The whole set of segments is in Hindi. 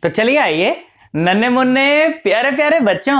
तो चलिए आइए नन्हे मुन्ने प्यारे प्यारे बच्चों,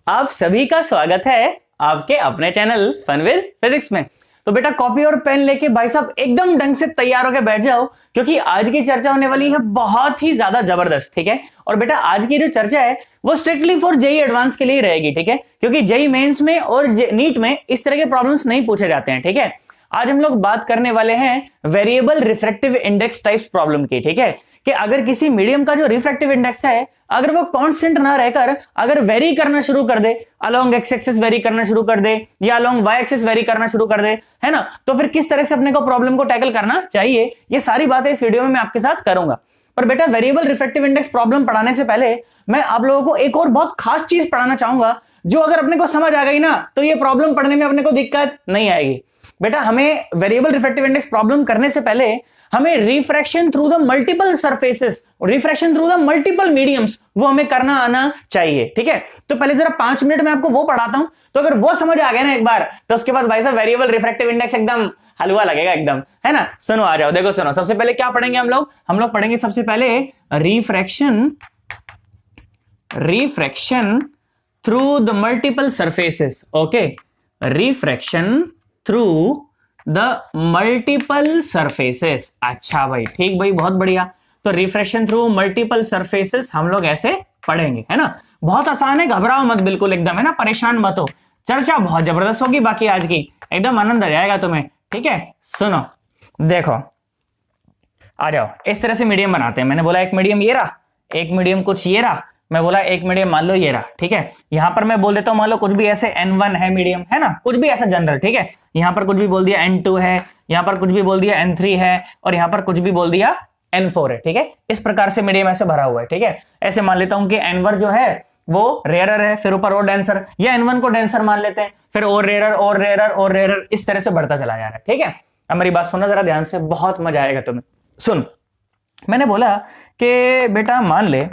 आप सभी का स्वागत है आपके अपने चैनल फन विद फिजिक्स में। तो बेटा कॉपी और पेन लेके भाई साहब एकदम ढंग से तैयार होकर बैठ जाओ, क्योंकि आज की चर्चा होने वाली है बहुत ही ज्यादा जबरदस्त। ठीक है, और बेटा आज की जो चर्चा है वो स्ट्रिक्टली फॉर जेई एडवांस के लिए रहेगी। ठीक है, क्योंकि जेई मेंस में और नीट में इस तरह के प्रॉब्लम्स नहीं पूछे जाते हैं। ठीक है, आज हम लोग बात करने वाले हैं variable refractive index types problem की। ठीक है, कि अगर किसी मीडियम का जो रिफ्रैक्टिव इंडेक्स है अगर वो कांस्टेंट ना रहकर अगर वेरी करना शुरू कर दे, अलोंग एक्स एक्सिस वेरी करना शुरू कर दे या अलोंग वाई एक्सिस वेरी करना शुरू कर दे, है ना, तो फिर किस तरह से अपने को प्रॉब्लम को टैकल करना चाहिए, ये सारी बातें इस वीडियो में मैं आपके साथ करूंगा। पर बेटा वेरिएबल रिफ्रैक्टिव इंडेक्स प्रॉब्लम पढ़ाने से पहले मैं आप लोगों को एक और बहुत खास चीज पढ़ाना चाहूंगा, जो अगर अपने को समझ आ गई ना तो ये प्रॉब्लम पढ़ने में अपने को दिक्कत नहीं आएगी। बेटा हमें वेरिएबल रिफ्रैक्टिव इंडेक्स प्रॉब्लम करने से पहले हमें refraction through the multiple surfaces, refraction through the multiple mediums, वो हमें करना आना चाहिए। ठीक है, तो पहले जरा 5 मिनट में आपको वो पढ़ाता हूं, तो अगर वो समझ आ गया ना एक बार, तो उसके बाद भाई साहब वेरिएबल रिफ्रैक्टिव इंडेक्स एकदम हलवा लगेगा एकदम, है ना। सुनो आ जाओ, देखो सुनो, सबसे पहले क्या पढ़ेंगे हम लोग पढ़ेंगे सबसे पहले refraction through the multiple surfaces. Okay, refraction through the multiple surfaces. अच्छा भाई, ठीक भाई, बहुत बढ़िया। तो रिफ्रैक्शन थ्रू मल्टीपल सरफेसेस हम लोग ऐसे पढ़ेंगे, है ना। बहुत आसान है, घबराओ मत बिल्कुल एकदम, है ना, परेशान मत हो। चर्चा बहुत जबरदस्त होगी बाकी आज की, एकदम आनंद आ जाएगा तुम्हें। ठीक है, सुनो देखो, आ जाओ, इस तरह से मीडियम बनाते हैं। मैंने बोला एक मीडियम ये रहा, एक मीडियम कुछ ये रहा, मैं बोला एक मीडियम मान लो ये रहा। ठीक है, यहां पर मैं बोल देता हूं मान लो कुछ भी ऐसे n1 है मीडियम, है ना, कुछ भी ऐसा जनरल। ठीक है, यहां पर कुछ भी बोल दिया n2 है, यहां पर कुछ भी बोल दिया n3 है, और यहां पर कुछ भी बोल दिया n4 है। ठीक है, इस प्रकार से मीडियम ऐसे भरा हुआ है। ठीक है, ऐसे मान लेता हूं कि n1 जो है वो रेयरर है, फिर ऊपर और डेंसर, या n1 को डेंसर मान लेते हैं, फिर और रेयरर और रेयरर और रेयरर, इस तरह से बढ़ता चला जा रहा है। ठीक है, अब मेरी बात सुनना जरा ध्यान से, बहुत मजा आएगा तुम्हें। सुन, मैंने बोला कि बेटा मान ले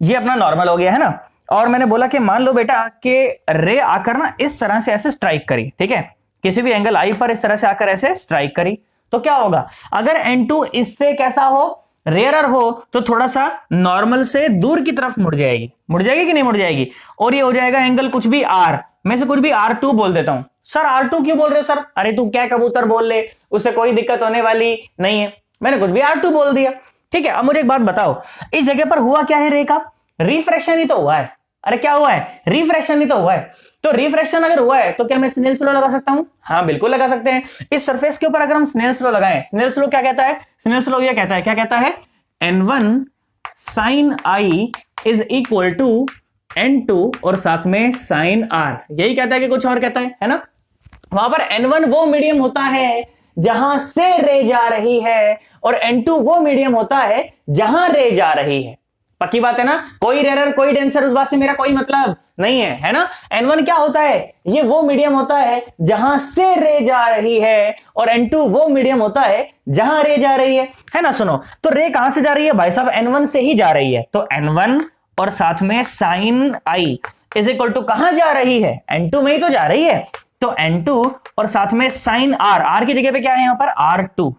ये अपना नॉर्मल हो गया, है ना, और मैंने बोला कि मान लो बेटा कि रे आकर ना इस तरह से ऐसे स्ट्राइक करी। ठीक है, किसी भी एंगल आई पर इस तरह से आकर ऐसे स्ट्राइक करी, तो क्या होगा, अगर n2 इससे कैसा हो, रेयरर हो, तो थोड़ा सा नॉर्मल से दूर की तरफ मुड़ जाएगी कि नहीं मुड़ जाएगी, और ये हो जाएगा एंगल कुछ भी r, मैं से कुछ भी r2 बोल देता हूं। सर r2 क्यों बोल रहे हो सर? अरे तू क्या कबूतर बोल ले, उससे कोई दिक्कत होने वाली नहीं है, मैंने कुछ भी r2 बोल दिया। ठीक है, अब मुझे एक बात बताओ, इस जगह पर हुआ क्या है, रे का रिफ्रैक्शन ही तो हुआ है। अरे क्या हुआ है, रिफ्रैक्शन ही तो हुआ है। तो रिफ्रैक्शन अगर हुआ है तो क्या मैं स्नेल्स लॉ लगा सकता हूं? हाँ बिल्कुल लगा सकते हैं। इस सरफेस के ऊपर अगर हम स्नेल्स लॉ लगाएं, स्नेल्स लॉ क्या कहता है, स्नेल्स लॉ ये कहता है, क्या कहता है, n1 sin i is equal to n2 और साथ में sin r, यही कहता है कि कुछ और कहता है ना। वहां पर n1 वो मीडियम होता है जहां से रे जा रही है, और n2 वो मीडियम होता है जहां रे जा रही है। पक्की बात है ना, कोई रेरर कोई डेंसर, उस बात से मेरा कोई मतलब नहीं है ना। n1 क्या होता है, ये वो मीडियम होता है जहां से रे जा रही है, और n2 वो मीडियम होता है जहां रे जा रही है ना। सुनो, तो रे कहां से जा रही है भाई साहब, n1 से ही जा रही है, तो n1 और साथ में sin i is equal to कहां जा रही है, n2 में ही तो जा रही है, तो n2 और साथ में sin r की जगह पे क्या है यहां पर r2,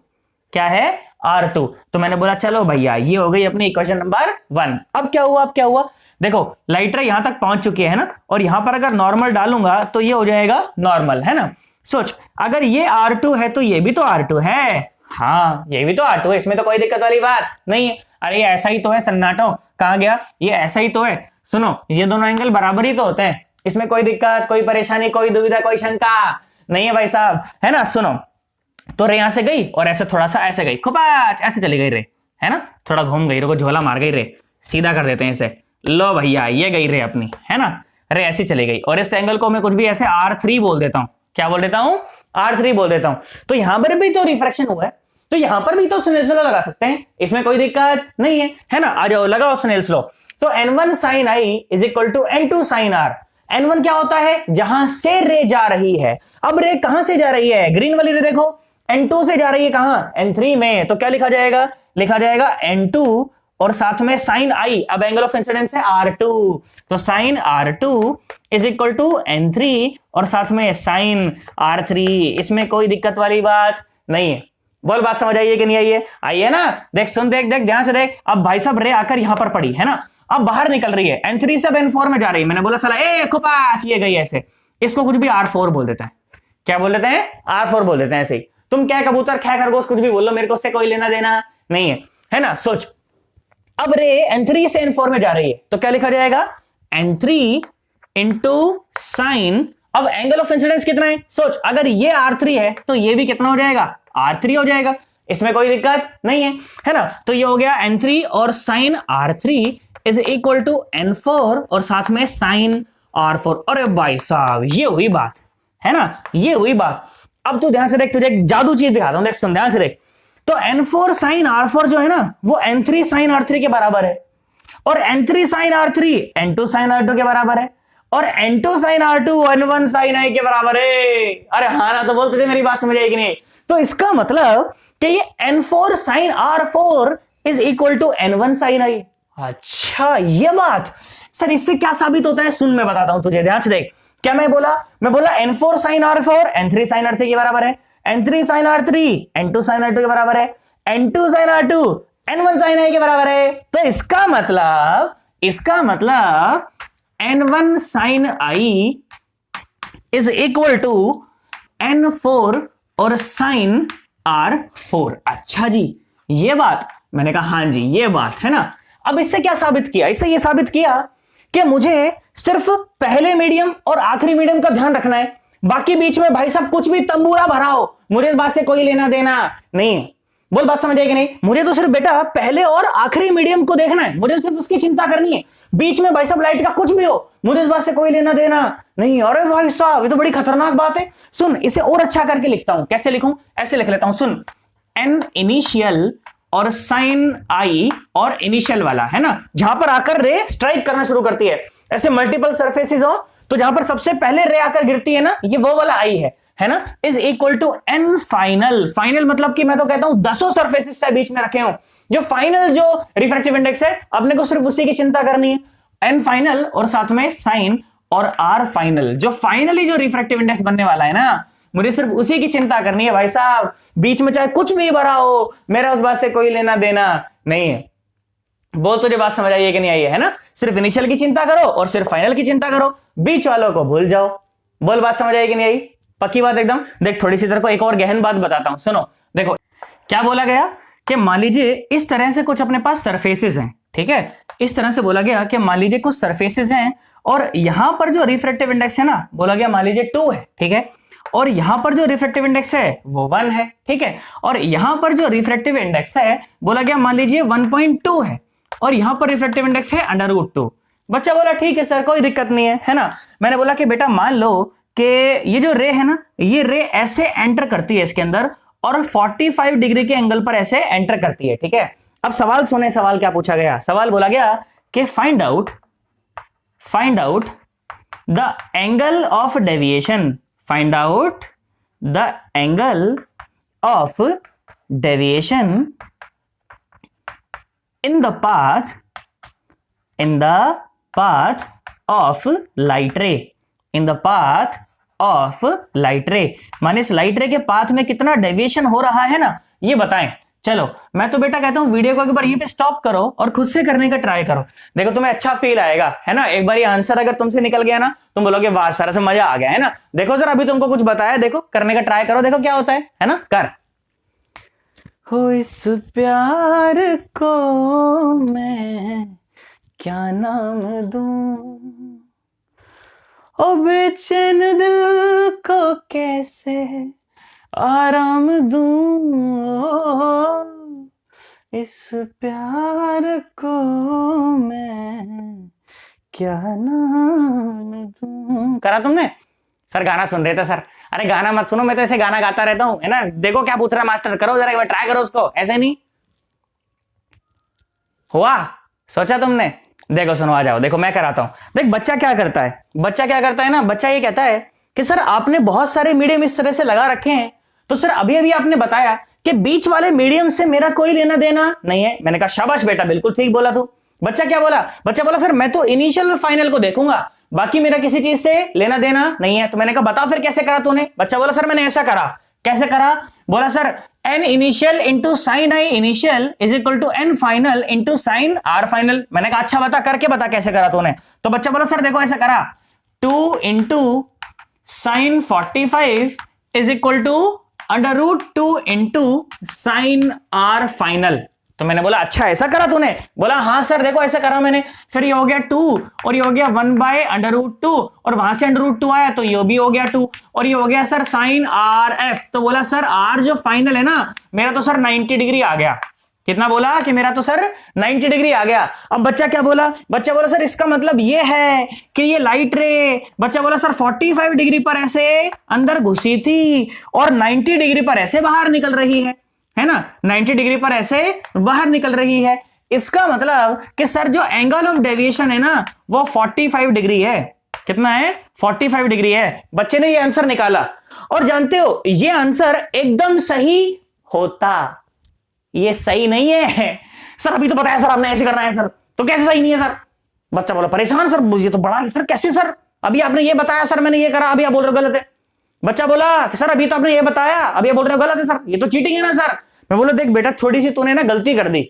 क्या है r2। तो मैंने बोला चलो भैया ये हो गई अपनी इक्वेशन नंबर 1। अब क्या हुआ, देखो लाइट रे यहां तक पहुंच चुकी है ना, और यहां पर अगर नॉर्मल डालूंगा तो ये हो जाएगा नॉर्मल, है ना। सोच, अगर ये r2 है तो ये भी तो r2 है, हाँ ये भी तो r2 है, इसमें तो कोई दिक्कत वाली बात नहीं है। अरे ये ऐसा ही तो है सन्नाटो, कहां गया, ये ऐसा ही तो है। सुनो, ये दोनों एंगल बराबर ही तो होते हैं, इसमें कोई दिक्कत, कोई परेशानी, कोई दुविधा, कोई शंका नहीं है भाई साहब, है ना। सुनो, तो रे यहां से गई और ऐसे थोड़ा सा ऐसे गई, खुबाच ऐसे चली गई रे, है ना, थोड़ा घूम गई, रुको झोला मार गई रे, सीधा कर देते हैं इसे। लो भैया ये गई रे अपनी, है ना, रे ऐसी चली गई, और इस एंगल को मैं कुछ भी ऐसे r3 बोल देता हूं, क्या बोल देता हूं, r3 बोल देता हूं। तो यहां पर भी तो रिफ्रैक्शन हुआ है, तो यहां पर भी तो स्नेल्स लॉ लगा सकते हैं, इसमें कोई दिक्कत नहीं है ना। आ जाओ लगाओ स्नेल्स लॉ। तो n1 sin i is equal to n2 sin r। n1 क्या होता है, जहां से रे जा रही है। अब रे कहां से जा रही है, ग्रीन वाली रे देखो, n2 से जा रही है कहां, n3 में, तो क्या लिखा जाएगा n2 और साथ में sin i, अब एंगल ऑफ इंसिडेंस है r2, तो sin r2 is equal to n3 और साथ में sin r3, इसमें कोई दिक्कत वाली बात नहीं है। बोल बात समझ आई है कि नहीं आई है? आई है ना? देख सुन, देख देख ध्यान से देख। अब भाई साहब रे आकर यहां पर पड़ी है ना, अब बाहर निकल रही है, N3 से अब N4 में जा रही है। मैंने बोला साला ए खुपाच ये गई ऐसे, इसको कुछ भी R4 बोल देता है। क्या बोल देते हैं? R4 बोल देते हैं ऐसे ही। तुम क्या कबूतर खे खरगोश कुछ भी बोल लो, मेरे को उससे कोई लेना देना नहीं है ना? सोच, अब रे N3 से N4 में जा रही है तो क्या लिखा जाएगा? N3 इंटू साइन, अब एंगल ऑफ इंसिडेंस कितना है? सोच, अगर ये R3 है तो ये भी कितना हो जाएगा? R3 हो जाएगा, इसमें कोई दिक्कत नहीं है ना? तो ये हो गया N3 और sign R3 is equal to N4 और साथ में साइन R4। अरे भाई साहब ये हुई बात, है ना? ये हुई बात। अब तू ध्यान से देख, तुझे एक जादू चीज दिखाता हूं, देख सुन ध्यान से देख। तो N4 साइन R4 जो है ना वो N3 साइन R3 के बराबर है, और N3 sign R3 N2 sign R2 के बराबर है, और N2 sign R2 N1 sine I के बराबर है। अरे हाँ ना, तो बोल तुझे मेरी बात समझ आएगी नहीं? तो इसका मतलब कि ये N4 sine R4 is equal to N1 sine I। अच्छा ये बात सर, इससे क्या साबित होता है? सुन मैं बताता हूं तुझे, ध्यान से देख। क्या मैं बोला N4 sine R4 N3 sign R3 के बराबर है, N3 sign R3 N2 sign R2 के बराबर है, N2 sign R2 N1 sine I के बराबर है। तो इसका मतलब N1 sine I is equal to N4 और साइन R4। अच्छा जी ये बात, मैंने कहा हाँ जी ये बात है ना। अब इससे क्या साबित किया? इससे ये साबित किया कि मुझे सिर्फ पहले मीडियम और आखिरी मीडियम का ध्यान रखना है, बाकी बीच में भाई साहब कुछ भी तंबूरा भरा हो, मुझे इस बात से कोई लेना देना नहीं है। बोल बात समझ आएगी नहीं? मुझे तो सिर्फ बेटा पहले और आखिरी मीडियम को देखना है, मुझे सिर्फ उसकी चिंता करनी है। बीच में भाई साहब लाइट का कुछ भी हो, मुझे इस बात से कोई लेना देना नहीं। अरे भाई साहब ये तो बड़ी खतरनाक बात है। सुन इसे और अच्छा करके लिखता हूं, कैसे लिखूं? ऐसे लिख लेता हूं, सुन, एन इनिशियल और साइन आई और इनिशियल वाला है ना, जहां पर आकर रे स्ट्राइक करना शुरू करती है। ऐसे मल्टीपल सरफेसेस हो तो जहां पर सबसे पहले रे आकर गिरती है ना, ये वो वाला आई है ना, is equal to n final. Final मतलब कि मैं तो कहता हूं 10 सरफेसेस से बीच में रखे हो, जो फाइनल जो रिफ्रैक्टिव इंडेक्स है अपने को सिर्फ उसी की चिंता करनी है, एन फाइनल और साथ में साइन और आर फाइनल, जो फाइनली जो रिफ्रैक्टिव इंडेक्स बनने वाला है ना, मुझे सिर्फ उसी की चिंता करनी है भाई साहब। बीच में चाहे कुछ भी भरा हो, मेरा उस बात से कोई लेना देना नहीं है। बोल तुझे बात समझ आई है कि नहीं आई है ना? सिर्फ इनिशियल की चिंता करो और सिर्फ फाइनल की चिंता करो, बीच वालों को भूल जाओ। बोल बात समझ आई कि नहीं आई? पक्की बात एकदम। देख थोड़ी सी तेरे को एक और गहन बात बताता हूं, सुनो। देखो क्या बोला गया कि मान लीजिए इस तरह से कुछ अपने पास सरफेसेस हैं, ठीक है? इस तरह से बोला गया कि मान लीजिए कुछ सरफेसेस हैं और यहां पर जो रिफ्रैक्टिव इंडेक्स है ना, बोला गया मान लीजिए 2 है, ठीक है? और यहां पर जो रिफ्रैक्टिव इंडेक्स है वो 1 है, ठीक है? और यहां पर जो रिफ्रैक्टिव इंडेक्स है बोला गया मान लीजिए 1.2 है, और यहां पर रिफ्रैक्टिव इंडेक्स है √2। बच्चा बोला ठीक है सर कोई दिक्कत नहीं है ना? मैंने बोला कि बेटा मान लो कि ये जो रे है ना, ये रे ऐसे एंटर करती है इसके अंदर और 45 डिग्री के एंगल पर ऐसे एंटर करती है, ठीक है? अब सवाल सुने, सवाल क्या पूछा गया? सवाल बोला गया कि find out the angle of deviation, find out the angle of deviation in the path of light ray, in the path of light ray, माने इस लाइट रे के पाथ में कितना डेविएशन हो रहा है ना, ये बताएं। चलो मैं तो बेटा कहता हूं वीडियो को एक बार यहीं पे स्टॉप करो और खुद से करने का ट्राई करो, देखो तुम्हें अच्छा फील आएगा, है ना? एक बार ये आंसर अगर तुमसे निकल गया ना, तुम बोलोगे वाह सारा से मजा आ गया, है ना? देखो सर अभी तुमको कुछ बताया, देखो करने का ट्राई करो, देखो क्या होता है ना? कर। हो इस प्यार को मैं क्या नाम दूं, ओ बेचैन दिल को कैसे आराम दूं, इस प्यार को मैं क्या नाम दूं। करा तुमने? सर गाना सुन रहे थे सर। अरे गाना मत सुनो, मैं तो ऐसे गाना गाता रहता हूं, है ना? देखो क्या पूछ रहा है मास्टर, करो जरा एक बार ट्राई करो उसको, ऐसे नहीं हुआ? सोचा तुमने? देखो सुनो, आ जाओ, देखो मैं कराता हूं। देख बच्चा क्या करता है, ना, बच्चा ये कहता है कि सर आपने बहुत सारे मीडियम इस तरह से लगा रखे हैं, तो सर अभी अभी आपने बताया कि बीच वाले मीडियम से मेरा कोई लेना देना नहीं है। मैंने कहा शाबाश बेटा, बिल्कुल ठीक बोला तू। बच्चा क्या बोला? बच्चा बोला सर मैं तो इनिशियल और फाइनल को देखूंगा, बाकी मेरा किसी चीज से लेना देना नहीं है। तो मैंने कहा बता फिर कैसे करा तूने? बच्चा बोला सर मैंने ऐसा करा कैसे करा? बोला sir n initial into sine i initial is equal to n final into sine r final. मैंने कहा अच्छा बता, करके बता कैसे करा तूने। तो बच्चा बोला सर देखो ऐसे करा, 2 into sine 45 is equal to under root 2 into sine r final. तो मैंने बोला अच्छा ऐसा करा तूने? बोला हाँ सर देखो ऐसा करा मैंने। फिर ये हो गया 2 और ये हो गया 1 बाय अंडर रूट 2 और वहां से अंडर रूट 2 आया तो ये भी हो गया 2 और ये हो गया सर साइन आर एफ। तो बोला सर आर जो फाइनल है ना मेरा तो सर 90 डिग्री आ गया। कितना बोला कि मेरा तो सर 90 डिग्री आ गया। अब बच्चा क्या बोला? बच्चा बोला सर इसका मतलब ये है कि ये लाइट रे, बच्चा बोला सर 45 डिग्री पर ऐसे अंदर घुसी थी और 90 डिग्री पर ऐसे बाहर निकल रही है ना, 90 डिग्री पर ऐसे बाहर निकल रही है। इसका मतलब कि सर जो एंगल ऑफ डेविएशन है ना वो 45 डिग्री है। कितना है? 45 डिग्री है। बच्चे ने ये आंसर निकाला और जानते हो ये आंसर एकदम सही होता, ये सही नहीं है। सर अभी तो बताया सर आपने ऐसे करना है सर, तो कैसे सही नहीं है सर? बच्चा बोला परेशान सर ये तो बड़ा है सर, कैसे सर? अभी आपने ये बताया सर मैंने ये करा, अभी आप बोल रहे हो गलत है। बच्चा बोला कि सर अभी तो आपने ये बताया, अभी आप बोल रहे हो गलत है सर, ये तो चीटिंग है ना सर। मैं बोला देख बेटा थोड़ी सी तूने ना गलती कर दी,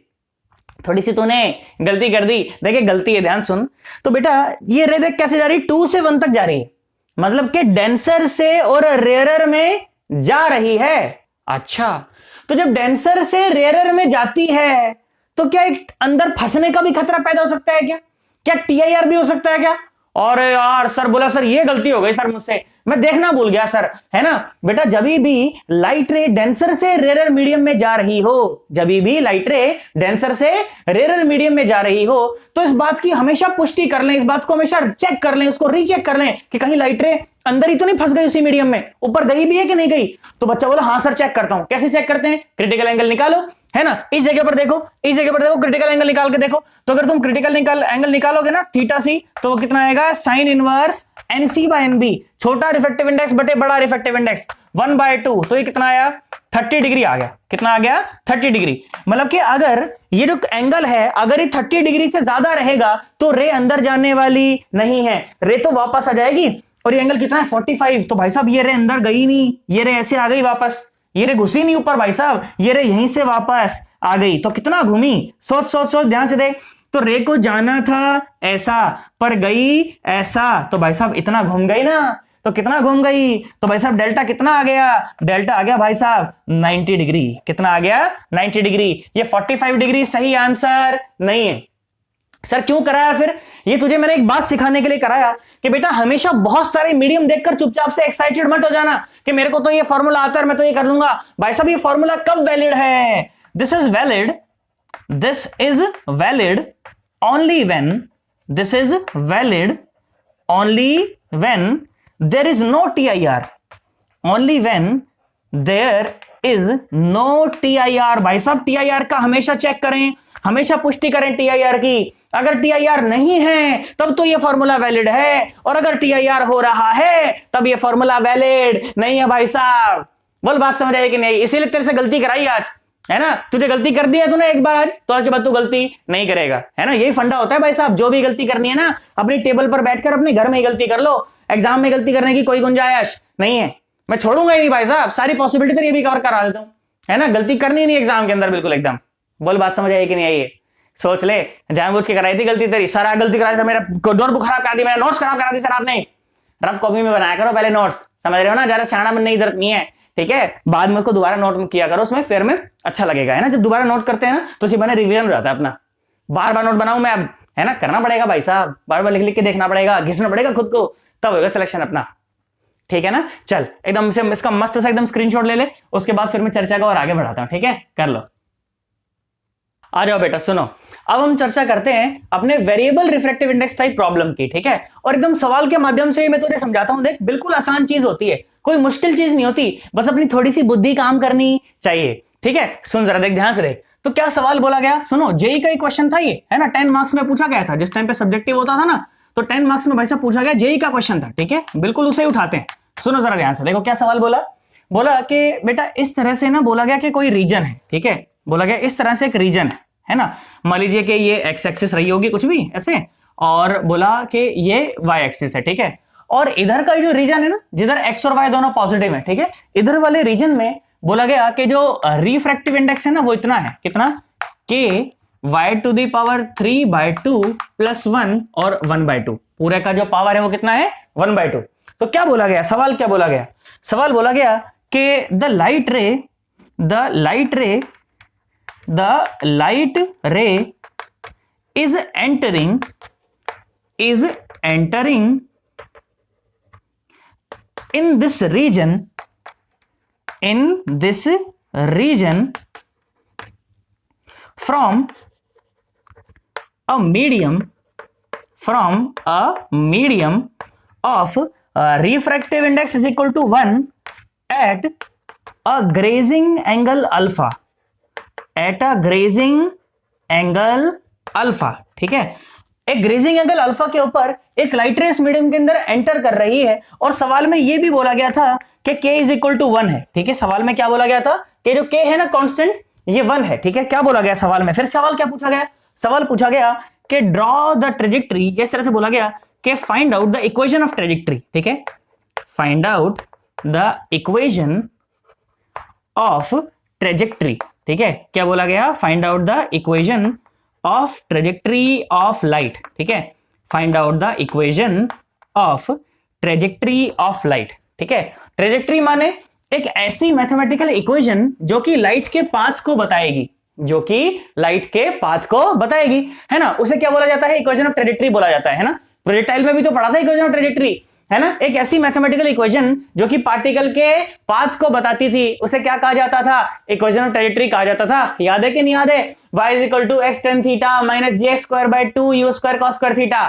थोड़ी सी तूने गलती कर दी। देखिए गलती है, ध्यान सुन। तो बेटा ये रे देख कैसे जा रही, 2 से 1 तक जा रही है, मतलब कि डेंसर से और रेयरर में जा रही है। अच्छा तो जब डेंसर से रेयरर में जाती है तो क्या एक अंदर फंसने का भी खतरा पैदा हो सकता है क्या? क्या टीआईआर भी हो सकता है क्या? और यार सर बोला सर ये गलती हो गई सर मुझसे, मैं देखना भूल गया सर, है ना। बेटा जब भी लाइट रे डेंसर से रेयर मीडियम में जा रही हो, जब भी लाइट रे डेंसर से रेयर मीडियम में जा रही हो तो इस बात की हमेशा पुष्टि कर लें, इस बात को हमेशा चेक कर लें, उसको रीचेक कर लें कि कहीं लाइट रे अंदर ही तो नहीं फंस गई उसी मीडियम में, ऊपर गई भी है कि नहीं गई। तो बच्चा बोला हाँ सर चेक करता हूं। कैसे चेक करते हैं? क्रिटिकल एंगल निकालो, है ना, इस जगह पर देखो, इस जगह पर देखो, क्रिटिकल एंगल निकाल के देखो। तो अगर तुम क्रिटिकल एंगल निकालोगे ना थीटा सी, तो वो कितना आएगा? Sine inverse n c by n b, छोटा रिफ्रैक्टिव इंडेक्स बटे बड़ा रिफ्रैक्टिव इंडेक्स 1/2। तो ये कितना आया? 30 डिग्री आ गया। कितना आ गया? 30 डिग्री। मतलब कि अगर ये जो एंगल है अगर ये 30 डिग्री से ज्यादा रहेगा तो रे अंदर जाने वाली नहीं है, रे तो वापस आ जाएगी। और ये एंगल कितना है? 45। तो भाई साहब ये रे अंदर गई नहीं, ये रे ऐसे आ गई वापस, ये रे घुसी नहीं ऊपर भाई साहब, ये रे यहीं से वापस आ गई। तो कितना घूमी? सोच सोच सोच, ध्यान से देख। तो रे को जाना था ऐसा पर गई ऐसा, तो भाई साहब इतना घूम गई ना। तो कितना घूम गई? तो भाई साहब डेल्टा कितना आ गया? डेल्टा आ गया भाई साहब 90 डिग्री। कितना आ गया? 90 डिग्री। ये 45 डिग्री सही आंसर नहीं है। सर क्यों कराया फिर? ये तुझे मैंने एक बात सिखाने के लिए कराया कि बेटा हमेशा बहुत सारे मीडियम देखकर चुपचाप से एक्साइटेड मत हो जाना कि मेरे को तो ये फॉर्मूला आता है मैं तो ये कर लूंगा। भाई साहब ये फॉर्मूला कब वैलिड है? This is valid only when there is no TIR, only when there is no TIR। भाई साहब TIR का हमेशा चेक करें, हमेशा पुष्टि करें TIR की। अगर TIR नहीं है तब तो ये फॉर्मूला वैलिड है, और अगर TIR हो रहा है तब ये फॉर्मूला वैलिड नहीं है। भाई साहब बोल बात समझ आई कि नहीं? इसीलिए तेरे से गलती कराई आज, है ना। तुझे गलती कर दी है तूने एक बार आज, तो आज के बाद तू गलती नहीं करेगा, है ना। यही फंडा होता है भाई साहब, जो भी गलती करनी है ना अपनी टेबल पर बैठकर अपने घर में ही गलती कर लो। एग्जाम में गलती करने की कोई गुंजाइश नहीं है, मैं छोड़ूंगा ही नहीं भाई साहब। सारी पॉसिबिलिटी तेरी भी कवर करा देता हूं, है ना। गलती करनी नहीं एग्जाम के अंदर, बिल्कुल एकदम। बोल बात समझ आई कि नहीं आई? सोच ले, जानबूझ के कराई थी गलती तेरी, सारा गलती कराई सर, मेरा नोटबुक खराब करा दी, मेरा नोट्स खराब करा दी सर आपने। रफ कॉपी में बनाया करो पहले नोट्स, समझ रहे हो ना। ज्यादा सियाना बनने की जरूरत नहीं है, ठीक है। बाद में उसको दोबारा नोट किया करो, उसमें फिर में अच्छा लगेगा, है ना। जब दोबारा नोट करते हैं ना तो उसी बने रिवीजन हो जाता है अपना। बार बार नोट बनाऊं मैं अब, है ना, करना पड़ेगा भाई साहब, बार बार लिख लिख के देखना पड़ेगा, घिसना पड़ेगा खुद को, तब होगा सिलेक्शन अपना, ठीक है ना। चल एकदम से इसका मस्त सा एकदम स्क्रीनशॉट ले ले, उसके बाद फिर मैं चर्चा को और आगे बढ़ाता हूं, ठीक है। कर लो, आ जाओ बेटा सुनो। अब हम चर्चा करते हैं अपने variable refractive index type problem की, ठीक है। और एकदम सवाल के माध्यम से मैं तुझे समझाता हूं, देख बिल्कुल आसान चीज होती है, कोई मुश्किल चीज नहीं होती, बस अपनी थोड़ी सी बुद्धि काम करनी चाहिए, ठीक है। सुन जरा, देख ध्यान से देख। तो क्या सवाल बोला गया सुनो, जेई का एक क्वेश्चन था ये, है ना, 10 मार्क्स में पूछा गया था। जिस टाइम पे सब्जेक्टिव होता था ना तो 10 मार्क्स में भाई साहब पूछा गया, जेई का क्वेश्चन था, ठीक है। बिल्कुल उसे उठाते हैं, सुनो जरा ध्यान से। देखो क्या सवाल बोला, बोला कि बेटा इस तरह से ना, बोला गया कि कोई रीजन है, ठीक है। बोला गया इस तरह से एक रीजन है ना, मान लीजिए कि ये एक्स एक्सिस रही होगी कुछ भी ऐसे, और बोला कि ये वाई एक्सिस है, ठीक है। और इधर का जो रीजन है ना, जिधर एक्स और वाई दोनों पॉजिटिव है, ठीक है, इधर वाले रीजन में बोला गया कि जो रिफ्रैक्टिव इंडेक्स है ना वो इतना है, कितना, k y to the power 3/2 plus 1 और 1/2, पूरे का जो पावर है वो कितना है 1/2। तो क्या बोला गया, सवाल क्या बोला गया, सवाल बोला गया कि द लाइट रे is entering in this region from a medium of refractive index is equal to 1 at a grazing angle alpha, alpha, ठीक है, एक ग्रेजिंग एंगल अल्फा के ऊपर एक लाइट रेस मीडियम के अंदर एंटर कर रही है। और सवाल में यह भी बोला गया था कि k इज इक्वल टू 1 है, ठीक है, सवाल में क्या बोला गया था कि जो k है ना कांस्टेंट, ये 1 है, ठीक है। क्या बोला गया सवाल में, फिर सवाल क्या पूछा गया, सवाल पूछा गया कि ड्रॉ द ट्रेजेक्टरी, इस तरह से बोला गया कि find out the equation of trajectory, ठीक है, find out the equation of trajectory, ठीक है, क्या बोला गया, find out the equation of trajectory of light, ठीक है, find out the equation of trajectory of light, ठीक है। ट्रेजेक्टरी माने एक ऐसी मैथमेटिकल इक्वेशन जो कि लाइट के पाथ को बताएगी, है ना, उसे क्या बोला जाता है, इक्वेशन ऑफ ट्रेजेक्टरी बोला जाता है ना। प्रोजेक्टाइल में भी तो पढ़ा था इक्वेशन ऑफ ट्रेजेक्टरी, है ना, एक ऐसी मैथमेटिकल इक्वेशन जो कि पार्टिकल के पाथ को बताती थी, उसे क्या कहा जाता था, इक्वेशन ऑफ ट्रेजेक्टरी कहा जाता था। याद है कि नहीं याद है, y is equal to x tan theta minus j²/2 u² cos square theta.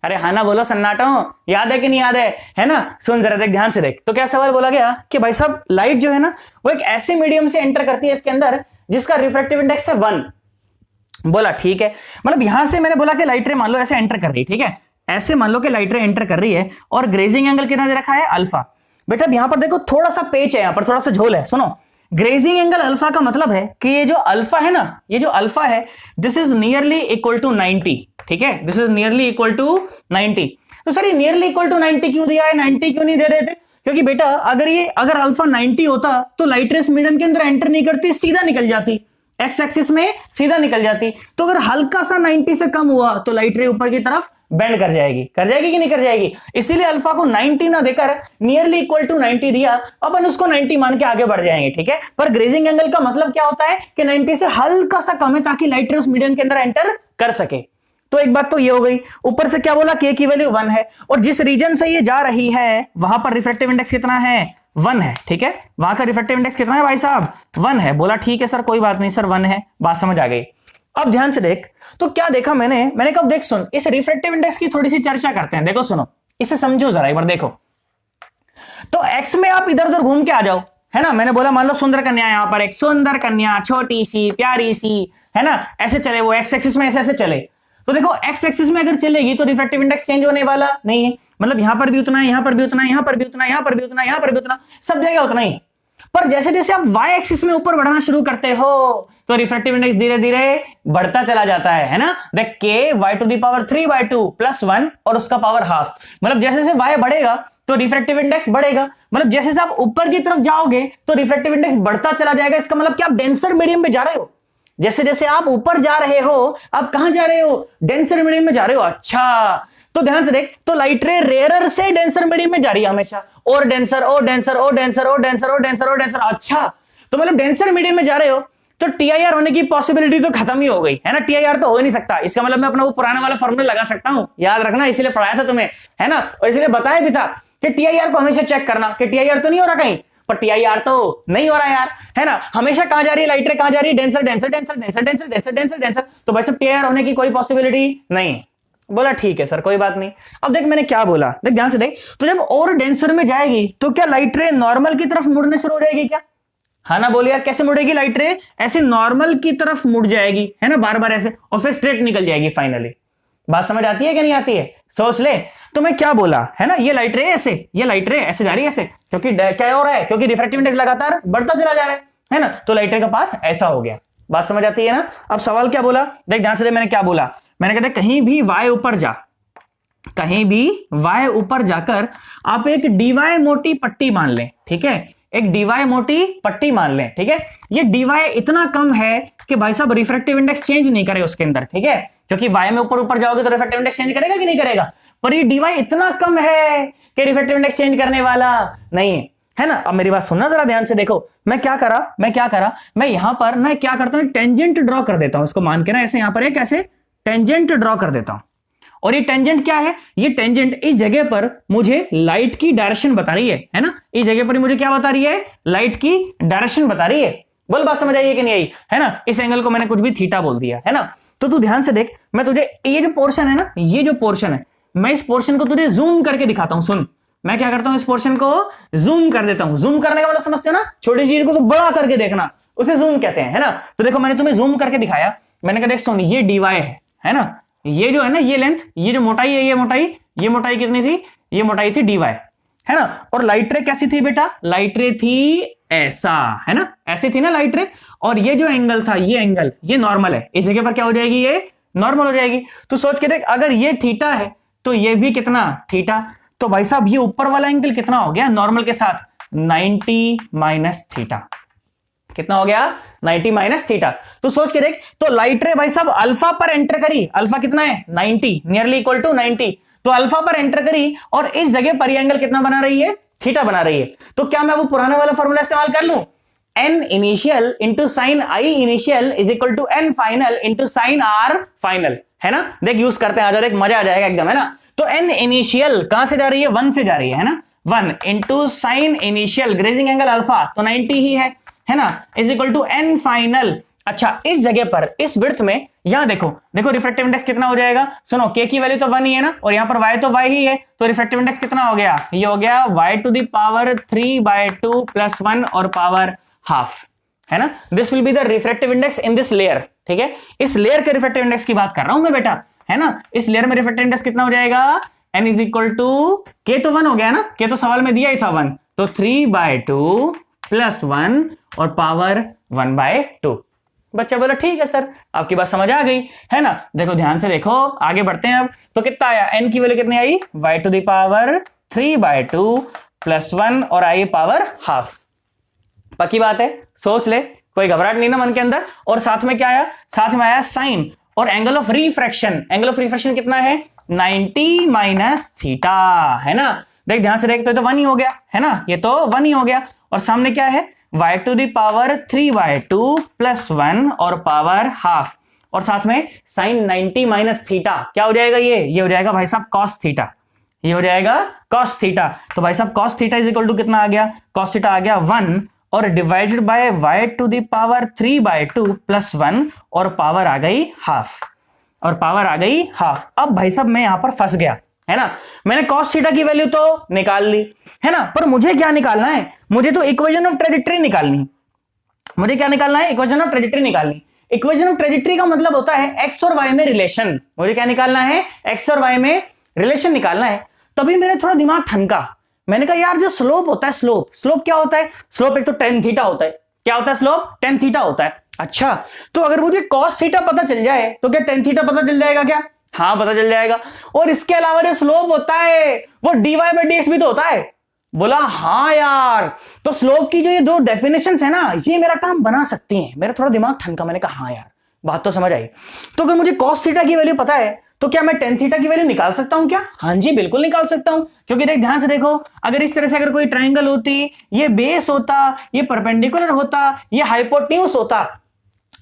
अरे हाँ ना बोलो सन्नाटो, याद है कि नहीं याद है ना, सुन जरा देख, ध्यान से देख। तो क्या सवाल बोला गया कि भाई साहब लाइट जो है ना वो एक ऐसे मीडियम से एंटर करती है इसके अंदर जिसका रिफ्रैक्टिव इंडेक्स है 1। बोला ठीक है, मतलब यहां से मैंने बोला कि लाइट रे मान लो ऐसे एंटर कर रही, ठीक है, ऐसे मान लो कि लाइट रे एंटर कर रही है और ग्रेजिंग एंगल कितना दे रखा है, अल्फा। बेटा यहां पर देखो थोड़ा सा पेच है, यहां पर थोड़ा सा झोल है, सुनो। ग्रेजिंग एंगल अल्फा का मतलब है कि ये जो अल्फा है ना, ये जो अल्फा है, this is nearly equal to 90, ठीक है, this is nearly equal to 90। तो सर ये नियरली इक्वल टू 90 क्यों दिया है, 90 क्यों नहीं दे रहे थे, क्योंकि बेटा अगर अल्फा 90 होता तो लाइट रेस मीडियम के अंदर एंटर नहीं करती, सीधा निकल जाती, एक्स एक्सिस में सीधा निकल जाती। तो अगर हल्का सा 90 से कम हुआ तो लाइट रे ऊपर की तरफ बेंड कर जाएगी कि नहीं कर जाएगी, इसीलिए अल्फा को 90 ना देकर नियरली इक्वल टू 90 दिया, अपन उसको 90 मान के आगे बढ़ जाएंगे, ठीक है। पर ग्रेजिंग एंगल का मतलब क्या होता है कि 90 से हल्का सा कम है ताकि लाइट रे उस मीडियम के अंदर एंटर कर सके। तो एक बात तो ये हो गई, ऊपर से क्या बोला, के की वैल्यू 1 है और जिस रीजन से ये जा रही है वहां पर रिफ्रैक्टिव इंडेक्स कितना है, 1 है, ठीक है, वहां का रिफ्रैक्टिव इंडेक्स कितना है भाई साहब, 1 है। बोला ठीक है सर कोई बात नहीं सर 1 है, बात समझ आ गई। अब ध्यान से देख, तो क्या देखा मैंने कब, देख सुन, इस रिफ्रैक्टिव इंडेक्स की थोड़ी सी चर्चा करते हैं, देखो सुनो, इसे समझो जरा एक बार, देखो तो एक्स में आप इधर उधर घूम के आ जाओ, है ना, मैंने बोला मान लो सुंदर कन्या, यहां पर एक सुंदर कन्या छोटी सी प्यारी सी, है ना, ऐसे चले, वो एक्स एक्सिस में ऐसे चले, तो देखो एक्स एक्सिस में अगर चलेगी तो रिफ्रैक्टिव इंडेक्स चेंज होने वाला नहीं है, मतलब यहां पर भी उतना है, यहां पर भी उतना है, यहां पर भी उतना है, यहां पर भी उतना है, यहां पर भी उतना, सब जगह उतना ही। पर जैसे जैसे आप y एक्सिस में ऊपर बढ़ना शुरू करते हो तो रिफ्रैक्टिव इंडेक्स धीरे धीरे बढ़ता चला जाता है ना। देख k y⁻³ + 1 और उसका पावर हाफ, मतलब जैसे जैसे y बढ़ेगा तो रिफ्रैक्टिव इंडेक्स बढ़ेगा, मतलब जैसे जैसे आप ऊपर की तरफ जाओगे तो रिफ्रैक्टिव इंडेक्स बढ़ता चला जाएगा। इसका मतलब कि आप डेंसर मीडियम में जा रहे हो, जैसे जैसे आप ऊपर जा रहे हो आप कहां जा रहे हो, डेंसर मीडियम में जा रहे हो। अच्छा तो ध्यान से देख, तो लाइट रे रेयरर से डेंसर मीडियम में जा रही है हमेशा, और डेंसर और डेंसर और डेंसर और डेंसर और डेंसर और डेंसर। अच्छा तो मतलब डेंसर मीडियम में जा रहे हो तो टीआईआर होने की पॉसिबिलिटी तो खत्म ही हो गई, है ना, टीआईआर तो हो ही नहीं सकता। इसका मतलब मैं अपना वो पुराना वाला फॉर्मूला लगा सकता हूं, याद रखना, इसलिए पढ़ाया था तुम्हें, है ना, और इसलिए बताया भी था कि टीआईआर को हमेशा चेक करना कि टीआईआर तो नहीं हो रहा कहीं, पर टीआईआर तो नहीं हो रहा यार, है ना, हमेशा कहां जा रही है लाइट रे, कहां जा रही है, denser denser denser denser denser denser denser denser. तो भाई सब टीआईआर होने की कोई पॉसिबिलिटी नहीं। बोला ठीक है सर कोई बात नहीं। अब देख मैंने क्या बोला, देख ध्यान से देख, तो जब और डेंसर में जाएगी तो क्या लाइट रे नॉर्मल की तरफ मुड़ने शुरू हो जाएगी क्या, हाँ ना बोल यार, कैसे मुड़ेगी लाइट रे, ऐसे नॉर्मल की तरफ मुड़ जाएगी, है ना, बार बार ऐसे, और फिर स्ट्रेट निकल जाएगी फाइनली। बात समझ आती है कि नहीं आती है, सोच ले। तो मैं क्या बोला, है ना, ये लाइट रे ऐसे, ये लाइट रे ऐसे जा रही है ऐसे, क्योंकि क्या हो रहा है, क्योंकि रिफ्रैक्टिव इंडेक्स लगातार बढ़ता चला जा रहा है ना, तो लाइट रे का पाथ ऐसा हो गया। बात समझ आती है ना। अब सवाल क्या बोला, देख ध्यान से देख, मैंने क्या बोला, मैंने कहता कहीं भी y ऊपर जा, कहीं भी y ऊपर जाकर आप एक dy मोटी पट्टी मान लें, ठीक है, एक dy मोटी पट्टी मान लें, ठीक है। ये dy इतना कम है कि भाई साहब रिफ्रैक्टिव इंडेक्स चेंज नहीं करेगा उसके अंदर, ठीक है, क्योंकि y में ऊपर ऊपर जाओगे तो रिफ्रैक्टिव इंडेक्स चेंज करेगा कि नहीं करेगा, पर ये dy इतना कम है कि रिफ्रैक्टिव इंडेक्स चेंज करने वाला नहीं है ना। अब मेरी बात सुनना जरा ध्यान से, देखो मैं क्या करा, मैं यहां पर ना क्या करता हूं, टेंजेंट ड्रॉ कर देता हूं, इसको मान के ना ऐसे यहां पर एक ऐसे टेंजेंट ड्रॉ कर देता हूं। और ये टेंजेंट क्या है, ये टेंजेंट इस जगह पर मुझे लाइट की डायरेक्शन बता रही है ना, इस जगह पर मुझे क्या बता रही है, लाइट की डायरेक्शन बता रही है। बोल बात समझ आई है कि नहीं आई, है ना। इस एंगल को मैंने कुछ भी थीटा बोल दिया, है ना। तो तू ध्यान से देख, मैं तुझे ये जो पोर्शन है ना, ये जो पोर्शन है, मैं इस पोर्शन को तुझे जूम करके दिखाता हूं। सुन, मैं क्या करता हूं, इस पोर्शन को जूम कर देता हूं। जूम करने का मतलब समझते हो ना, छोटी चीज को तो बड़ा करके देखना, उसे जूम कहते हैं, है ना। तो देखो मैंने तुम्हें जूम करके दिखाया, मैंने कहा देख सुन, ये dy है ना, ये जो है ना, ये लेंथ, ये जो मोटाई है, ये मोटाई कितनी थी, ये मोटाई थी dy, है ना। और लाइट रे कैसी थी बेटा, लाइट रे थी ऐसा, है ना, ऐसी थी ना लाइट रे। और ये जो एंगल था, ये एंगल, ये नॉर्मल है, इस जगह पर क्या हो जाएगी, ये नॉर्मल हो जाएगी। तो सोच के देख, अगर ये थीटा है तो ये भी कितना थीटा, तो भाई साहब ये ऊपर वाला एंगल कितना हो गया नॉर्मल के साथ, 90 माइनस थीटा। कितना हो गया, 90 माइनस थीटा। तो सोच के देख, तो लाइट रे भाई साहब अल्फा पर एंटर करी, अल्फा कितना है 90, नियरली इक्वल टू 90, तो अल्फा पर एंटर करी और इस जगह पर ये एंगल कितना बना रही है, थीटा बना रही है। तो क्या मैं वो पुराने वाला फॉर्मूला इस्तेमाल कर लूं, n initial into sine i initial is equal to n final into sine r final, है ना। देख यूज करते हैं, आजा देख मजा आ जाएगा एकदम, है ना। तो n इनिशियल कहां से जा रही है, 1 से जा रही है ना, 1 into sine initial grazing angle alpha तो 90 ही है ना, is equal to n final. अच्छा, इस जगह पर इस विड्थ में यहां देखो रिफ्रैक्टिव इंडेक्स कितना हो जाएगा, सुनो k की वैल्यू तो 1 ही है ना, और यहां पर y तो y ही है, तो रिफ्रैक्टिव इंडेक्स कितना हो गया, ये हो गया y to the power 3/2 plus 1 और पावर हाफ, है ना। This will be the refractive index in this layer, ठीक है। इस लेयर के रिफ्रैक्टिव इंडेक्स की बात कर रहा हूं मैं बेटा, है ना। इस लेयर में रिफ्रैक्टिव इंडेक्स कितना हो जाएगा, n is equal to k तो 1 हो गया ना, k तो सवाल में दिया ही था 1, तो 3/2 प्लस 1 और पावर 1/2। बच्चा बोला ठीक है सर, आपकी बात समझ आ गई, है ना। देखो ध्यान से देखो, आगे बढ़ते हैं अब। तो कितना आया, n की वैल्यू कितनी आई, y to the power 3/2 plus 1 और आई पावर हाफ। पक्की बात है, सोच ले, कोई घबराहट नहीं ना मन के अंदर। और साथ में क्या आया, साथ में आया साइन और angle of refraction. Angle of refraction कितना है, 90 माइनस थीटा, है ना। देख ध्यान से देख, तो 1 ही हो गया, है ना, ये तो 1 ही हो गया। और सामने क्या है, y to the power 3/2 plus 1 और पावर हाफ, और साथ में साइन 90 माइनस थीटा, क्या हो जाएगा, ये हो जाएगा भाई साहब कॉस थीटा, ये हो जाएगा कॉस थीटा। तो भाई साहब cos theta is equal to कितना आ गया, कॉस थीटा आ गया 1 और divided by y to the power 3/2 plus 1 और पावर आ गई हाफ, और पावर आ गई हाफ। अब भाई साहब मैं यहां पर फंस गया, है ना। मैंने cos थीटा की वैल्यू तो निकाल ली, है ना, पर मुझे क्या निकालना है, मुझे तो इक्वेशन ऑफ ट्रेजेक्टरी निकालनी। मुझे क्या निकालना है, इक्वेशन ऑफ ट्रेजेक्टरी निकालनी। इक्वेशन ऑफ ट्रेजेक्टरी का मतलब होता है x और y में रिलेशन। मुझे क्या निकालना है, x और y में रिलेशन निकालना है। तभी मेरे थोड़ा दिमाग ठनका, मैंने कहा यार जो स्लोप होता है, स्लोप क्या होता है, स्लोप एक तो tan थीटा होता है। क्या होता है स्लोप, tan थीटा होता है। अच्छा, तो अगर मुझे cos थीटा पता चल जाए तो क्या tan थीटा पता चल जाएगा क्या, हाँ पता चल जाएगा। और इसके अलावा जो स्लोप होता है वो dy/dx भी तो होता है। बोला हाँ यार, तो स्लोप की जो ये दो डेफिनेशंस है ना, ये मेरा काम बना सकती हैं। मेरा थोड़ा दिमाग ठनका, मैंने कहा हाँ यार बात तो समझ आई। तो अगर मुझे cos थीटा की वैल्यू पता है तो क्या मैं tan थीटा की वैल्यू निकाल सकता हूं क्या, हाँ जी बिल्कुल निकाल सकता हूं। क्योंकि देख ध्यान से देखो, अगर इस तरह से अगर कोई ट्राइंगल होती, ये बेस होता, ये परपेंडिकुलर होता, ये हाइपोटेन्यूज होता,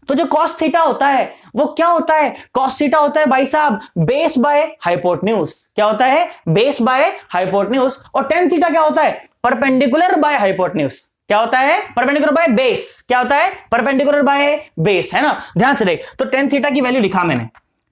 तो जो cos थीटा होता है वो क्या होता है, cos थीटा होता है भाई साहब बेस बाय हाइपोटेन्यूज। क्या होता है, बेस बाय हाइपोटेन्यूज। और tan थीटा क्या होता है, परपेंडिकुलर बाय हाइपोटेन्यूज। क्या होता है, परपेंडिकुलर बाय बेस। क्या होता है, परपेंडिकुलर बाय बेस, है ना। ध्यान से देख, तो tan थीटा की वैल्यू लिखा मैंने,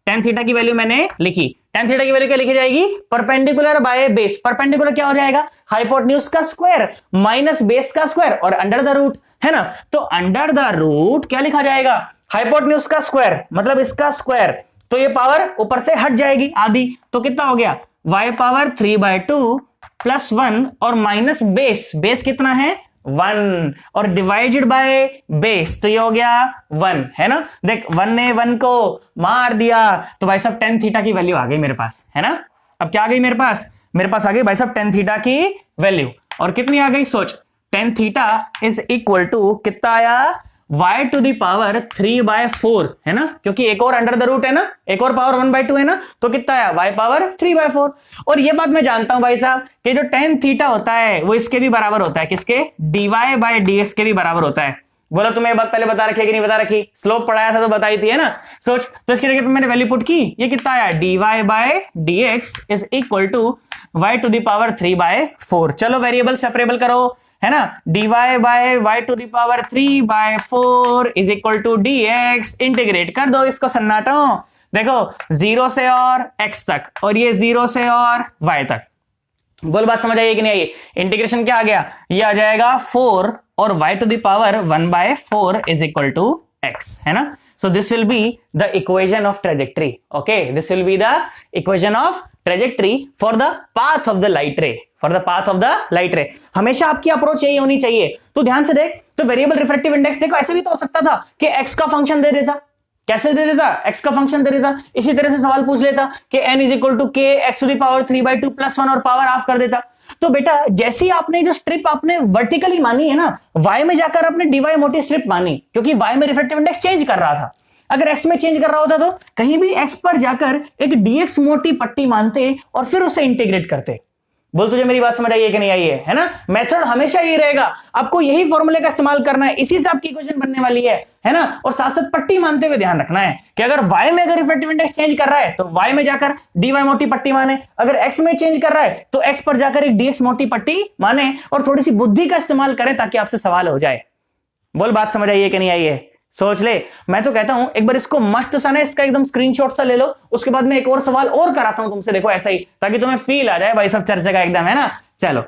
tan थीटा की वैल्यू मैंने लिखी। tan थीटा की वैल्यू क्या लिखी जाएगी, परपेंडिकुलर बाय बेस। परपेंडिकुलर क्या हो जाएगा, हाइपोटेन्यूज का स्क्वायर माइनस बेस का स्क्वायर और अंडर द रूट, है ना। तो अंडर द रूट क्या लिखा जाएगा, हाइपोटेन्यूज का स्क्वायर मतलब इसका स्क्वायर, तो ये पावर ऊपर से हट जाएगी आधी, तो कितना हो गया y पावर 3/2 प्लस 1 और माइनस बेस, बेस कितना है 1 और डिवाइडेड बाय बेस, तो ये हो गया 1, है ना। देख 1 ने 1 को मार दिया, तो भाई साहब tan थीटा की वैल्यू आ गई मेरे पास, है ना। अब क्या आ गई मेरे पास आ गई भाई साहब टेन थीटा की वैल्यू, और कितनी आ गई सोच, tan theta is equal to कितना आया, y टू दी पावर 3/4 है ना, क्योंकि एक और अंडर द रूट है ना, एक और पावर 1/2 है ना, तो कितना आया y पावर 3/4। और ये बात मैं जानता हूं भाई साहब कि जो टेन थीटा होता है वो इसके भी बराबर होता है, किसके, dy/dx के भी बराबर होता है। बोला तुम्हें बात पहले बता रखी है कि नहीं बता रखी, स्लोप पढ़ाया था तो बताई थी है ना। सोच, तो इसके जगह पे मैंने वैल्यू पुट की, ये कितना आया, dy/dx is equal to y to the power 3/4। चलो वेरिएबल सेपरेबल करो है ना, dy/y to the power 3/4 is equal to dx, integrate कर दो इसको सन्नाटो। देखो 0 से और x तक, और ये 0 से और y तक। बोल बात समझ आई कि नहीं आई, इंटीग्रेशन क्या आ गया, ये आ जाएगा 4 और y to the power 1/4 is equal to x है ना। So this will be the equation of trajectory, okay, this will be the equation of trajectory for the path of the light ray, for the path of the light ray. हमेशा आपकी अप्रोच यही होनी चाहिए। तो ध्यान से देख, तो वेरिएबल रिफ्रैक्टिव इंडेक्स देखो ऐसे भी तो हो सकता था कि x का फंक्शन दे देता, कैसे दे देता, x का फंक्शन दे देता, इसी तरह से सवाल पूछ लेता कि n is equal to k x to the power 3/2 plus 1 और पावर हाफ कर देता। तो बेटा जैसी आपने जो स्ट्रिप आपने वर्टिकली मानी है ना, y में जाकर आपने dy मोटी स्ट्रिप मानी, क्योंकि y में रिफ्रैक्टिव इंडेक्स चेंज कर रहा था। अगर x में चेंज कर रहा होता तो कहीं भी x पर जाकर एक dx मोटी पट्टी मानते और फिर उसे इंटीग्रेट करते। बोल तुझे मेरी बात समझ आई है कि नहीं आई है ना। मेथड हमेशा यही रहेगा, आपको यही फॉर्मूले का इस्तेमाल करना है, इसी से आपकी इक्वेशन बनने वाली है ना। और साथ साथ पट्टी मानते हुए ध्यान रखना है कि अगर y में अगर रिफ्रैक्टिव इंडेक्स चेंज कर रहा है तो y में जाकर dy मोटी पट्टी माने, अगर x में चेंज कर रहा है तो x पर जाकर एक dx मोटी पट्टी माने, और थोड़ी सी बुद्धि का इस्तेमाल करें ताकि आपसे सवाल हो जाए। बोल बात समझ आई है कि नहीं आई है, सोच ले। मैं तो कहता हूं एक बार इसको मस्त सा ना इसका एकदम स्क्रीनशॉट सा ले लो, उसके बाद मैं एक और सवाल और कराता हूं तुमसे, देखो ऐसा ही, ताकि तुम्हें फील आ जाए भाई सब चर्चा का एकदम है ना। चलो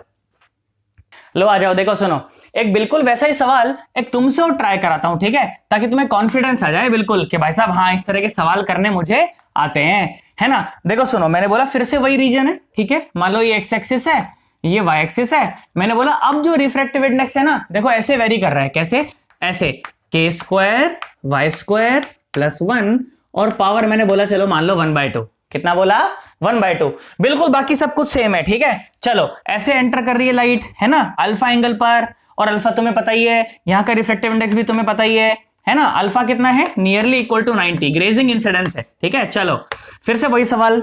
लो आ जाओ, देखो सुनो, एक बिल्कुल वैसा ही सवाल एक तुमसे और ट्राई कराता हूं, ठीक है, ताकि तुम्हें कॉन्फिडेंस आ जाए बिल्कुल कि भाई साहब हाँ इस तरह के सवाल करने मुझे आते हैं, है ना। देखो सुनो, मैंने बोला फिर से वही रीजन है, ठीक है, मान लो ये एक्स एक्सिस है, ये वाई एक्सिस है। मैंने बोला अब जो रिफ्रैक्टिव इंडेक्स है ना, देखो ऐसे वेरी कर रहा है, कैसे, ऐसे k² y² प्लस 1 और पावर मैंने बोला चलो मान लो 1/2, कितना बोला, 1/2, बिल्कुल बाकी सब कुछ सेम है, ठीक है। चलो ऐसे एंटर कर रही है लाइट, है ना, अल्फा एंगल पर, और अल्फा तुम्हें पता ही है, यहां का रिफ्रैक्टिव इंडेक्स भी तुम्हें पता ही है ना, अल्फा कितना है, nearly equal to 90, grazing incidence है, ठीक है। चलो फिर से वही सवाल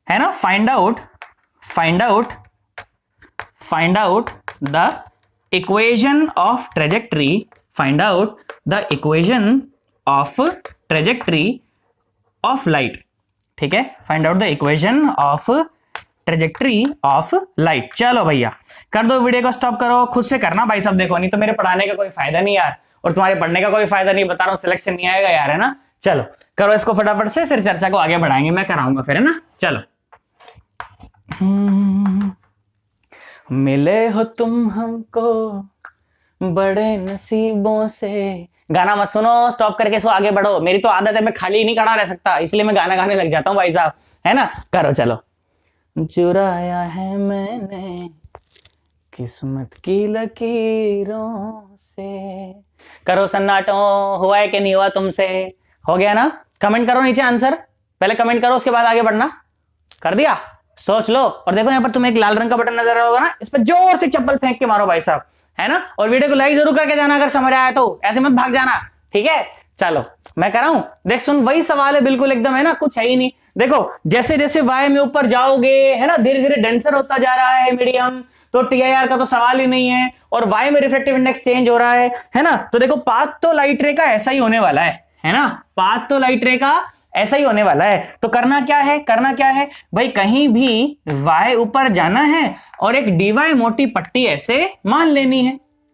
है ना, find out the equation of trajectory, find out the equation of trajectory of light, ठीक है, find out the equation of trajectory of light. चलो भैया कर दो, वीडियो को स्टॉप करो, खुद से करना भाई साहब, देखो नहीं तो मेरे पढ़ाने का कोई फायदा नहीं यार, और तुम्हारे पढ़ने का कोई फायदा नहीं, बता रहा हूं सिलेक्शन नहीं आएगा यार, है ना। चलो करो इसको फटाफट से, फिर चर्चा को आगे बढ़ाएंगे, मैं कराऊंगा फिर, है ना। चलो मिले हो तुम हमको बड़े नसीबों से, गाना मत सुनो, स्टॉप करके सो आगे बढ़ो, मेरी तो आदत है मैं खाली नहीं खड़ा रह सकता, इसलिए मैं गाना गाने लग जाता हूं भाई साहब, है ना। करो चलो, चुराया है मैंने किस्मत की लकीरों से, करो सन्नाटो, हुआ है कि नहीं हुआ तुमसे, हो गया ना। कमेंट करो नीचे आंसर, पहले कमेंट करो उसके बाद आगे बढ़ना, कर दिया, सोच लो। और देखो यहाँ पर तुम्हें एक लाल रंग का बटन नजर आ रहा होगा ना, इस पर जोर से चप्पल फेंक के मारो भाई साहब, है ना। और वीडियो को लाइक जरूर करके जाना अगर समझ आया तो, ऐसे मत भाग जाना, ठीक है। चलो मैं कर रहा हूं, देख सुन, वही सवाल है बिल्कुल एकदम, है ना, कुछ है ही नहीं। देखो जैसे जैसे वाई में ऊपर जाओगे, है ना, धीरे धीरे डेंसर होता जा रहा है मीडियम, तो टीआईआर का तो सवाल ही नहीं है, और वाई में रिफ्रैक्टिव इंडेक्स चेंज हो रहा है ना। तो देखो पाथ तो लाइट रे का ऐसा ही होने वाला है ना, पाथ तो लाइट रे का ऐसा ही होने वाला है। तो करना क्या है भाई, कहीं भी y ऊपर जाना है और एक dy मोटी पट्टी ऐसे मान लेनी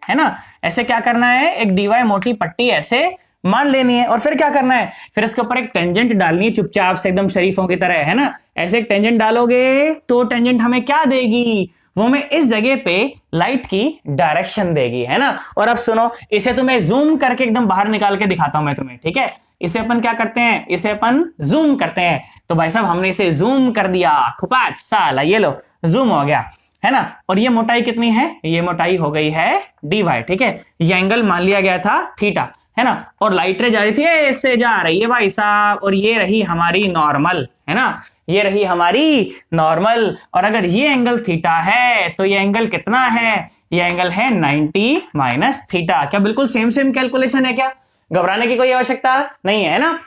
है ना। ऐसे क्या करना है, एक dy मोटी पट्टी ऐसे मान लेनी है, और फिर क्या करना है, फिर इसके ऊपर एक टेंजेंट डालनी है चुपचाप से, एकदम शरीफों की तरह, है ना। ऐसे एक टेंजेंट डालोगे तो टेंजेंट हमें क्या देगी, वो हमें इस जगह पे लाइट की डायरेक्शन देगी, है ना। और अब सुनो, इसे तुम्हें जूम करके एकदम बाहर निकाल के दिखाता हूं मैं तुम्हें, ठीक है। इसे अपन क्या करते हैं, इसे अपन जूम करते हैं। तो भाई साहब हमने इसे जूम कर दिया, खुपाच साला, ये लो जूम हो गया, है ना। और ये मोटाई कितनी है, ये मोटाई हो गई है dy, ठीक है। ये एंगल मान लिया गया था थीटा, है ना। और लाइट रे जा रही थी, इससे जा रही है भाई साहब, और ये रही हमारी नॉर्मल, है ना। ये रही हमारी नॉर्मल, और अगर ये एंगल थीटा है तो ये एंगल कितना है, ये एंगल है 90 माइनस थीटा। क्या बिल्कुल सेम सेम कैलकुलेशन है क्या? घबराने की कोई आवश्यकता नहीं है ना।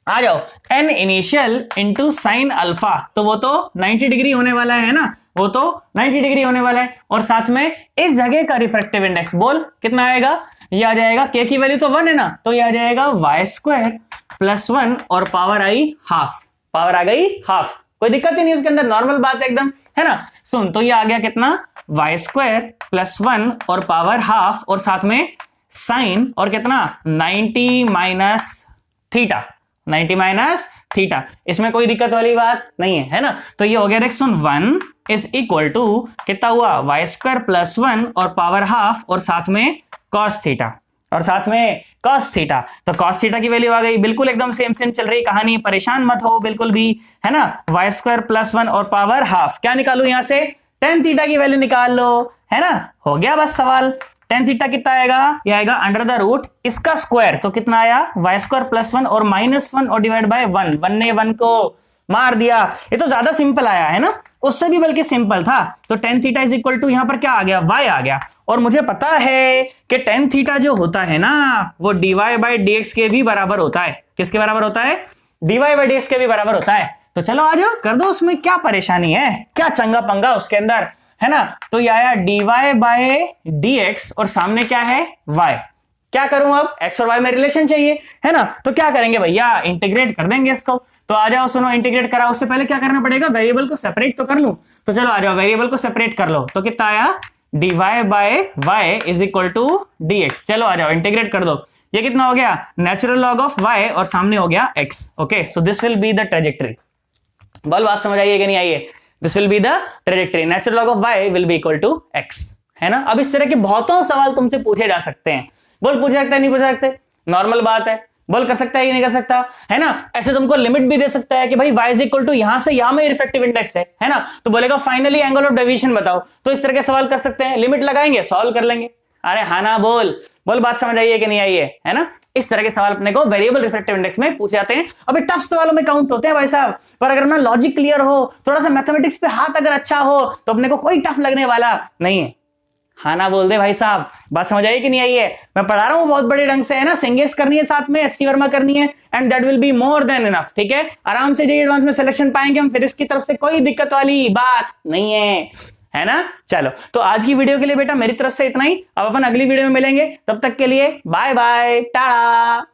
आ जाओ, an initial into sine alpha, तो वो तो 90 डिग्री होने वाला है ना, वो तो 90 डिग्री होने वाला है, और साथ में इस जगह का रिफ्रैक्टिव इंडेक्स बोल कितना आएगा, ये आ जाएगा, के की वैल्यू तो 1 है ना, तो ये आ जाएगा वाई स्क्वायर प्लस 1 और पावर आई हाफ, पावर आ गई हाफ, कोई दिक्कत ही नहीं उसके अंदर, नॉर्मल बात है एकदम, है ना। सुन, तो ये आ गया कितना, वाई स्क्वायर प्लस 1 और पावर हाफ, और साथ में साइन और कितना 90 माइनस थीटा, 90 माइनस थीटा, इसमें कोई दिक्कत वाली बात नहीं है ना। तो ये हो गया, देख सुन, 1 इज इक्वल टू कितना हुआ, वाई स्क्वायर प्लस 1 और पावर हाफ, और साथ में कॉस थीटा, और साथ में कॉस थीटा, तो कॉस थीटा की वैल्यू आ गई, बिल्कुल एकदम सेम सेम चल रही कहानी, परेशान मत हो बिल्कुल भी, है ना। वाई स्क्वायर प्लस 1 और पावर हाफ, क्या निकालू यहां से, टेन थीटा की वैल्यू निकाल लो, है ना, हो गया बस सवाल। टेन थीटा कितना आएगा, ये आएगा अंडर द रूट इसका स्क्वायर, तो कितना आया, वाई स्क्वायर प्लस 1 और माइनस 1 और डिवाइड बाय 1, 1 ने 1 को मार दिया, ये तो ज्यादा सिंपल आया है ना, उससे भी बल्कि सिंपल था। तो tan theta is equal to यहां पर क्या आ गया, वाई आ गया, और मुझे पता है कि टेन थीटा जो होता है ना वो डीवाई बाई डी एक्स के भी बराबर होता है, किसके बराबर होता है, डीवाई बाई डी एक्स के भी बराबर होता है। तो चलो आ जाओ कर दो, उसमें क्या परेशानी है, क्या चंगा पंगा उसके अंदर, है ना। तो ये आया dy बाय dx, और सामने क्या है y, क्या करूं अब, x और y में रिलेशन चाहिए, है ना। तो क्या करेंगे भैया, इंटीग्रेट कर देंगे इसको। तो आ जाओ, सुनो, इंटीग्रेट करा, उससे पहले क्या करना पड़ेगा, वेरिएबल को सेपरेट तो कर लूं। तो चलो आ जाओ, वेरिएबल को सेपरेट कर लो, तो कितना आया, dy by y is equal to dx। चलो आ जाओ, इंटीग्रेट कर दो, ये कितना हो गया, नेचुरल लॉग ऑफ y, और सामने हो गया x। Okay, so this will be the trajectory, बोल बात समझ आइए कि नहीं आइए, this will be the trajectory, natural log of y will be equal to x, है ना। अब इस तरह के बहुतों सवाल तुमसे पूछे जा सकते हैं, बोल पूछ सकते हैं, नहीं पूछ सकते, नॉर्मल बात है, बोल कर सकता है, ये नहीं कर सकता, है ना। ऐसे तुमको लिमिट भी दे सकता है कि भाई y इज इक्वल टू यहां से यहां में रिफ्रैक्टिव इंडेक्स है ना, तो बोलेगा फाइनली एंगल ऑफ डेविएशन बताओ, तो इस तरह के सवाल कर सकते हैं, लिमिट लगाएंगे, सॉल्व कर लेंगे। अरे हाँ ना, बोल बोल बात समझ आइए कि नहीं आइए, है ना। इस तरह के सवाल अपने को वेरिएबल रिफ्रैक्टिव इंडेक्स में पूछे जाते हैं। अभी टफ सवालों में काउंट होते हैं भाई साहब, पर अगर ना लॉजिक क्लियर हो, थोड़ा सा मैथमेटिक्स पे हाथ अगर अच्छा हो, तो अपने को कोई टफ लगने वाला नहीं है। हाँ ना बोल दे भाई साहब, बात समझ आई कि नहीं आई है। मैं पढ़ा रहा हूँ बहुत बड़े ढंग से, है ना, सिंगेस करनी है, साथ में एचसी वर्मा करनी है, and that will be more than enough. ठीक है, आराम से जेईई एडवांस में सिलेक्शन पाएंगे हम, फिर इसकी तरफ से कोई दिक्कत वाली बात नहीं है ना। चलो, तो आज की वीडियो के लिए बेटा मेरी तरफ से इतना ही, अब अपन अगली वीडियो में मिलेंगे, तब तक के लिए बाय बाय, टाटा।